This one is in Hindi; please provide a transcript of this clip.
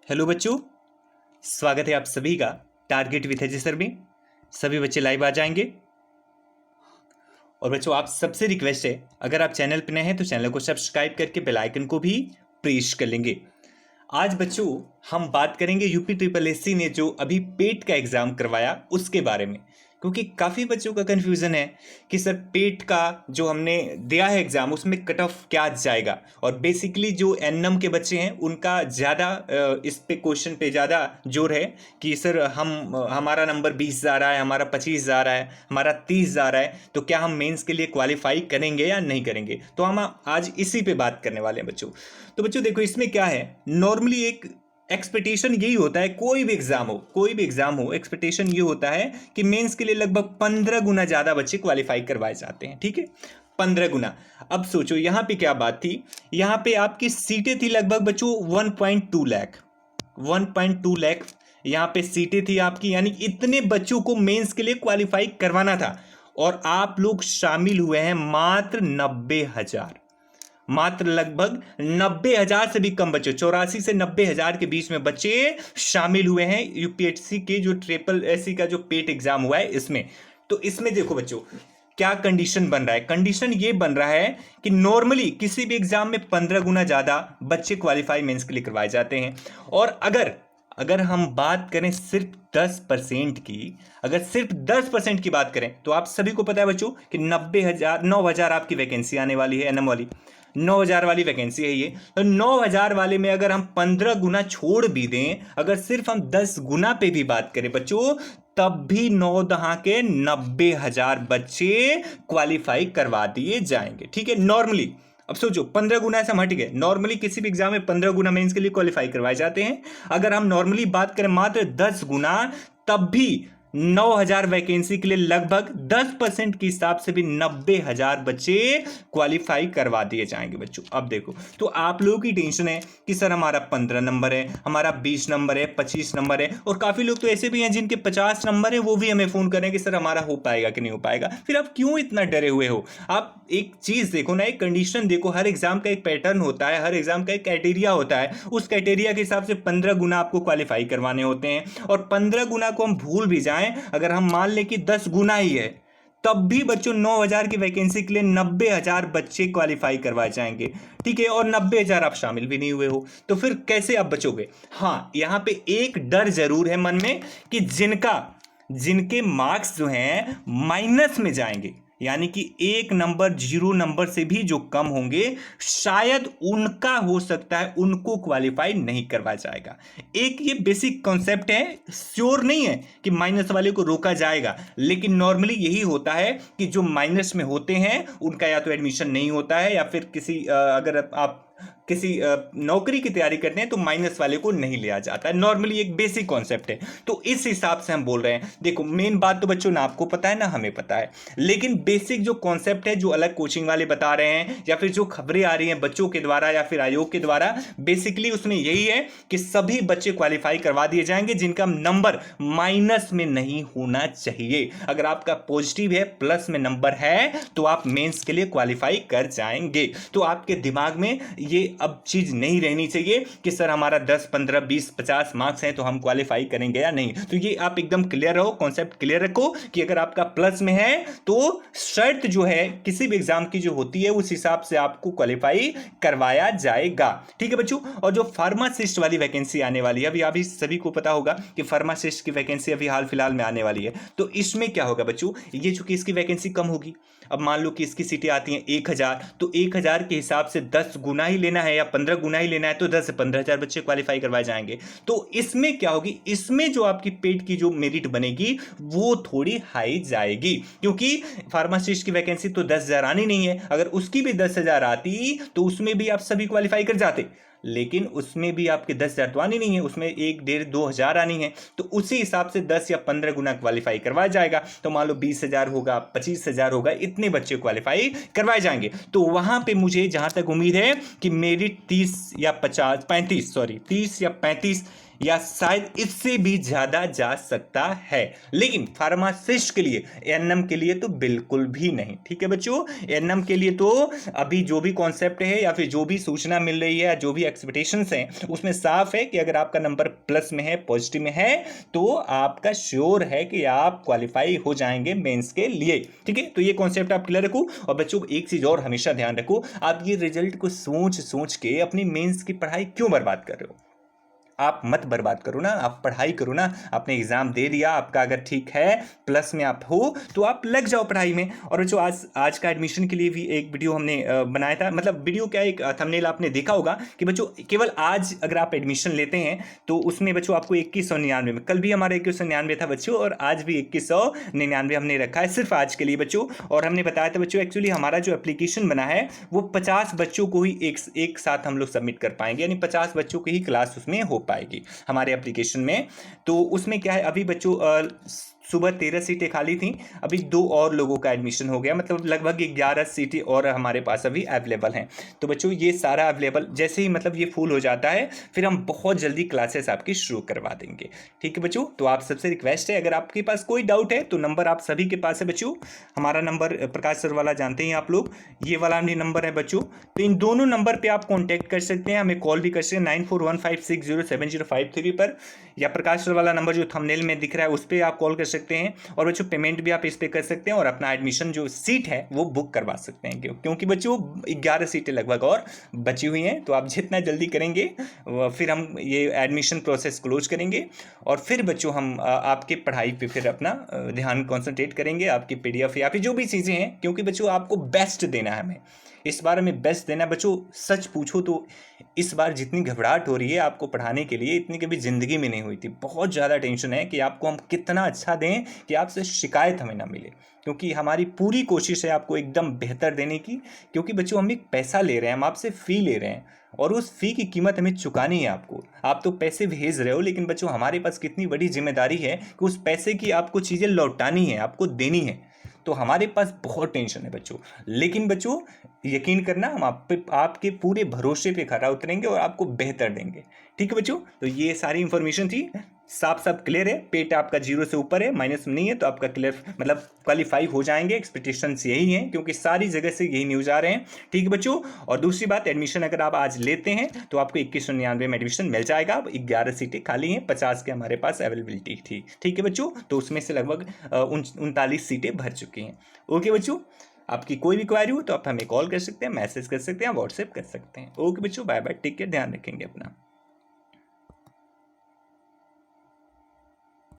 हेलो बच्चों, स्वागत है आप सभी का टारगेट विथ एजी सर में। सभी बच्चे लाइव आ जाएंगे। और बच्चों, आप सबसे रिक्वेस्ट है, अगर आप चैनल पर नए हैं तो चैनल को सब्सक्राइब करके बेल आइकन को भी प्रेस कर लेंगे। आज बच्चों हम बात करेंगे यूपी ट्रिपल एससी ने जो अभी पेट का एग्जाम करवाया उसके बारे में, क्योंकि काफ़ी बच्चों का कन्फ्यूज़न है कि सर पेट का जो हमने दिया है एग्ज़ाम उसमें कट ऑफ क्या जाएगा। और बेसिकली जो एनएम के बच्चे हैं उनका ज़्यादा इस पे क्वेश्चन पे ज़्यादा जोर है कि सर हमारा नंबर 20 जा रहा है, हमारा 25 जा रहा है, हमारा 30 जा रहा है, तो क्या हम मेंस के लिए क्वालिफाई करेंगे या नहीं करेंगे। तो हम आज इसी पे बात करने वाले हैं बच्चों। तो बच्चों देखो, इसमें क्या है, नॉर्मली एक एक्सपेक्टेशन यही होता है, कोई भी एग्जाम हो एक्सपेक्टेशन ये होता है कि मेंस के लिए लगभग 15 गुना ज़्यादा बच्चे क्वालिफाई करवाए जाते हैं। ठीक है, 15 गुना। अब सोचो यहाँ पे क्या बात थी, यहाँ पे आपकी सीटें थी लगभग बच्चों 1.2 लाख, 1.2 लाख यहाँ पे सीटें थी आपकी, यानी इतने बच्चों को मेंस के लिए क्वालिफाई करवाना था। और आप लोग शामिल हुए हैं मात्र 90,000, मात्र लगभग 90,000 से भी कम बच्चे, 84 से 90,000 के बीच में बच्चे शामिल हुए हैं यूपीएससी के जो ट्रिपल एससी का जो पेट एग्जाम हुआ है इसमें। तो इसमें देखो बच्चों क्या कंडीशन बन रहा है, कंडीशन ये बन रहा है कि नॉर्मली किसी भी एग्जाम में 15 गुना ज्यादा बच्चे क्वालिफाई मेंस के लिए करवाए जाते हैं। और अगर हम बात करें सिर्फ 10% की, अगर सिर्फ 10% की बात करें तो आप सभी को पता है बच्चों कि 9,000 आपकी वैकेंसी आने वाली है, एनएम वाली 9,000 वाली वैकेंसी है ये। तो 9,000 वाले में अगर हम 15 गुना छोड़ भी दें, अगर सिर्फ हम 10 गुना पे भी बात करें बच्चों, तब भी 9 दहा के 90,000 बच्चे क्वालिफाई करवा दिए जाएंगे। ठीक है, नॉर्मली। अब सोचो 15 गुना ऐसा हट गया, नॉर्मली किसी भी एग्जाम में 15 गुना मेंस के लिए क्वालिफाई करवाए जाते हैं। अगर हम नॉर्मली बात करें मात्र 10 गुना, तब भी 9,000 वैकेंसी के लिए लगभग 10% के हिसाब से भी 90,000 बच्चे क्वालिफाई करवा दिए जाएंगे बच्चों। अब देखो, तो आप लोगों की टेंशन है कि सर हमारा 15 नंबर है, हमारा 20 नंबर है, 25 नंबर है, और काफी लोग तो ऐसे भी हैं जिनके 50 नंबर है, वो भी हमें फोन करें कि सर हमारा हो पाएगा कि नहीं हो पाएगा। फिर आप क्यों इतना डरे हुए हो? आप एक चीज देखो ना, एक कंडीशन देखो, हर एग्जाम का एक पैटर्न होता है, हर एग्जाम का एक क्राइटेरिया होता है, उस क्राइटेरिया के हिसाब से 15 गुना आपको क्वालिफाई करवाने होते हैं। और 15 गुना को हम भूल भी जाएं, अगर हम मान लें कि 10 गुना ही है, तब भी बच्चों 9,000 की वैकेंसी के लिए 90,000 बच्चे क्वालिफाई करवाए जाएंगे। ठीक है, और 90,000 आप शामिल भी नहीं हुए हो, तो फिर कैसे आप बचोगे? हाँ, यहां पे एक डर जरूर है मन में कि जिनके मार्क्स जो हैं माइनस में जाएंगे, यानी कि 1 नंबर 0 नंबर से भी जो कम होंगे, शायद उनका हो सकता है उनको क्वालिफाई नहीं करवाया जाएगा। एक ये बेसिक कॉन्सेप्ट है, श्योर नहीं है कि माइनस वाले को रोका जाएगा, लेकिन नॉर्मली यही होता है कि जो माइनस में होते हैं उनका या तो एडमिशन नहीं होता है, या फिर अगर आप किसी नौकरी की तैयारी करते हैं तो माइनस वाले को नहीं लिया जाता है। नॉर्मली एक बेसिक कॉन्सेप्ट है, तो इस हिसाब से हम बोल रहे हैं। देखो, मेन बात तो बच्चों ना आपको पता है ना हमें पता है, लेकिन बेसिक जो कॉन्सेप्ट है, जो अलग कोचिंग वाले बता रहे हैं या फिर जो खबरें आ रही हैं बच्चों के द्वारा या फिर आयोग के द्वारा, बेसिकली उसमें यही है कि सभी बच्चे क्वालिफाई करवा दिए जाएंगे जिनका नंबर माइनस में नहीं होना चाहिए। अगर आपका पॉजिटिव है, प्लस में नंबर है, तो आप मेंस के लिए क्वालिफाई कर जाएंगे। तो आपके दिमाग में ये अब चीज नहीं रहनी चाहिए कि सर हमारा 10, 15, 20, 50 मार्क्स हैं तो हम क्वालिफाई करेंगे या नहीं। तो ये आप एकदम क्लियर रहो, कॉन्सेप्ट क्लियर रखो कि अगर आपका प्लस में है तो शर्त जो है किसी भी एग्जाम की जो होती है उस हिसाब से आपको क्वालिफाई करवाया जाएगा। ठीक है बच्चों, और जो फार्मासिस्ट वाली वैकेंसी आने वाली है, अभी सभी को पता होगा कि फार्मासिस्ट की वैकेंसी अभी हाल फिलहाल में आने वाली है। तो इसमें क्या होगा बच्चों, ये चूंकि इसकी वैकेंसी कम होगी, अब मान लो कि इसकी सीटें आती हैं 1,000, तो 1,000 के हिसाब से 10 गुना ही लेना है या 15 गुना ही लेना है, तो 10 से 15,000 बच्चे क्वालिफाई करवाए जाएंगे। तो इसमें क्या होगी, इसमें जो आपकी पेट की जो मेरिट बनेगी वो थोड़ी हाई जाएगी, क्योंकि फार्मासिस्ट की वैकेंसी तो 10,000 आनी नहीं है। अगर उसकी भी 10,000 आती तो उसमें भी आप सभी क्वालिफाई कर जाते, लेकिन उसमें भी आपके 10,000 तो आनी नहीं है, उसमें 1, 1.5, 2,000 आनी है। तो उसी हिसाब से 10 या 15 गुना क्वालिफाई करवाया जाएगा। तो मान लो 20,000 होगा, 25,000 होगा, इतने बच्चे क्वालिफाई करवाए जाएंगे। तो वहां पे मुझे जहां तक उम्मीद है कि मेरिट 30 या 35, या शायद इससे भी ज़्यादा जा सकता है, लेकिन फार्मासिस्ट के लिए, एएनएम के लिए तो बिल्कुल भी नहीं। ठीक है बच्चों, एएनएम के लिए तो अभी जो भी कॉन्सेप्ट है या फिर जो भी सूचना मिल रही है या जो भी एक्सपेक्टेशंस हैं उसमें साफ है कि अगर आपका नंबर प्लस में है, पॉजिटिव में है, तो आपका श्योर है कि आप क्वालिफाई हो जाएंगे मेंस के लिए। ठीक है, तो ये कॉन्सेप्ट आप क्लियर रखो। और बच्चों एक चीज और हमेशा ध्यान रखो, आप ये रिजल्ट को सोच सोच के अपनी मेंस की पढ़ाई क्यों बर्बाद कर रहे हो? आप मत बर्बाद करो ना, आप पढ़ाई करो ना। आपने एग्जाम दे दिया, आपका अगर ठीक है, प्लस में आप हो, तो आप लग जाओ पढ़ाई में। और बच्चों आज का एडमिशन के लिए भी एक वीडियो हमने बनाया था, मतलब वीडियो क्या, एक थंबनेल आपने देखा होगा कि बच्चों केवल आज अगर आप एडमिशन लेते हैं तो उसमें बच्चों आपको 2199 में, कल भी हमारा 2199 था बच्चों, और आज भी 2199 हमने रखा है सिर्फ आज के लिए बच्चों। और हमने बताया था बच्चों एक्चुअली हमारा जो एप्लीकेशन बना है वो 50 बच्चों को ही एक साथ हम लोग सबमिट कर पाएंगे, यानी 50 बच्चों की ही क्लास उसमें हो पाएगी हमारे एप्लीकेशन में। तो उसमें क्या है, अभी बच्चों सुबह 13 सीटें खाली थी, अभी 2 और लोगों का एडमिशन हो गया, मतलब लगभग 11 सीटें और हमारे पास अभी अवेलेबल हैं। तो बच्चों ये सारा अवेलेबल जैसे ही मतलब ये फुल हो जाता है फिर हम बहुत जल्दी क्लासेस आपकी शुरू करवा देंगे। ठीक है बच्चों, तो आप सबसे रिक्वेस्ट है, अगर आपके पास कोई डाउट है तो नंबर आप सभी के पास है बच्चों। हमारा नंबर प्रकाश सर वाला जानते हैं आप लोग, ये वाला नंबर है बच्चों। तो इन दोनों नंबर पर आप कॉन्टैक्ट कर सकते हैं, हमें कॉल भी कर सकते हैं 9415607053 पर, या प्रकाश सर वाला नंबर जो थंबनेल में दिख रहा है उस पर आप कॉल कर सकते हैं। और बच्चों पेमेंट भी आप इस पे कर सकते हैं और अपना एडमिशन जो सीट है वो बुक करवा सकते हैं, क्योंकि बच्चों 11 सीटें लगभग और बची हुई हैं। तो आप जितना जल्दी करेंगे फिर हम ये एडमिशन प्रोसेस क्लोज करेंगे और फिर बच्चों हम आपके पढ़ाई पे फिर अपना ध्यान कॉन्सेंट्रेट करेंगे, आपकी PDF या फिर जो भी चीज़ें हैं, क्योंकि बच्चों आपको बेस्ट देना है, हमें इस बार हमें बेस्ट देना है बच्चों। सच पूछो तो इस बार जितनी घबराहट हो रही है आपको पढ़ाने के लिए, इतनी कभी ज़िंदगी में नहीं हुई थी। बहुत ज़्यादा टेंशन है कि आपको हम कितना अच्छा दें कि आपसे शिकायत हमें ना मिले, क्योंकि हमारी पूरी कोशिश है आपको एकदम बेहतर देने की। क्योंकि बच्चों हम एक पैसा ले रहे हैं, हम आपसे फ़ी ले रहे हैं और उस फ़ी की कीमत हमें चुकानी है आपको। आप तो पैसे भेज रहे हो, लेकिन बच्चों हमारे पास कितनी बड़ी जिम्मेदारी है कि उस पैसे की आपको चीज़ें लौटानी है, आपको देनी है। तो हमारे पास बहुत टेंशन है बच्चों, लेकिन बच्चों यकीन करना, हम आपके पूरे भरोसे पे खरा उतरेंगे और आपको बेहतर देंगे। ठीक है बच्चों, तो ये सारी इंफॉर्मेशन थी, साफ साफ क्लियर है। पेट आपका 0 से ऊपर है, माइनस में नहीं है, तो आपका क्लियर मतलब क्वालिफाई हो जाएंगे। एक्सपेक्टेशंस यही हैं, क्योंकि सारी जगह से यही न्यूज़ आ रहे हैं। ठीक है बच्चों, और दूसरी बात, एडमिशन अगर आप आज लेते हैं तो आपको 2199 में एडमिशन मिल जाएगा। अब 11 सीटें खाली हैं, 50 के हमारे पास अवेलेबिलिटी थी। ठीक है बच्चों, तो उसमें से लगभग 39 सीटें भर चुकी हैं। ओके बच्चों, आपकी कोई भी क्वारी हो तो आप हमें कॉल कर सकते हैं, मैसेज कर सकते हैं, व्हाट्सएप कर सकते हैं। ओके बच्चों, बाय बाय, टेक केयर, ध्यान रखेंगे अपना।